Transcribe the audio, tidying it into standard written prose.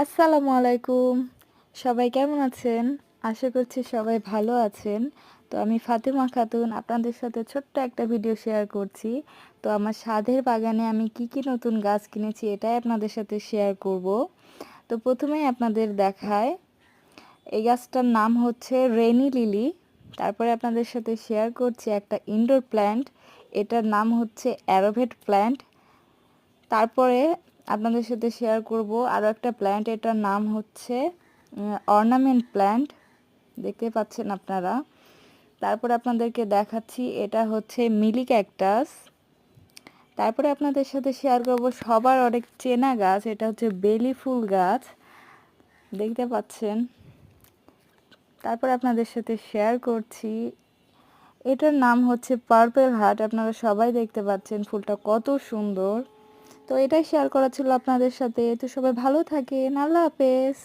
আসসালামু আলাইকুম। সবাই কেমন আছেন? আশা করছি সবাই ভালো আছেন। তো আমি ফাতেমা খাতুন আপনাদের সাথে ছোট্ট একটা ভিডিও শেয়ার করছি। তো আমার ছাদের বাগানে আমি কি নতুন গাছ কিনেছি এটাই আপনাদের সাথে শেয়ার করব। তো প্রথমেই আপনাদের দেখায় এই গাছটার নাম হচ্ছে রেনি লিলি। তারপরে আপনাদের সাথে শেয়ার করছি একটা ইনডোর প্ল্যান্ট। এটার নাম হচ্ছে অ্যারোভেট প্ল্যান্ট। তারপরে আপনাদের সাথে শেয়ার করব আরও একটা প্ল্যান্ট, এটার নাম হচ্ছে অর্নামেন্ট প্ল্যান্ট, দেখতে পাচ্ছেন আপনারা। তারপরে আপনাদেরকে দেখাচ্ছি এটা হচ্ছে মিলি ক্যাকটাস। তারপরে আপনাদের সাথে শেয়ার করব সবার অনেক চেনা গাছ, এটা হচ্ছে বেলি ফুল গাছ, দেখতে পাচ্ছেন। তারপরে আপনাদের সাথে শেয়ার করছি এটার নাম হচ্ছে পার্পেল হার্ট, আপনারা সবাই দেখতে পাচ্ছেন ফুলটা কত সুন্দর। তো এটাই শেয়ার করা ছিল আপনাদের সাথে। তো সবাই ভালো থাকেন, আল্লাহ হাফেজ।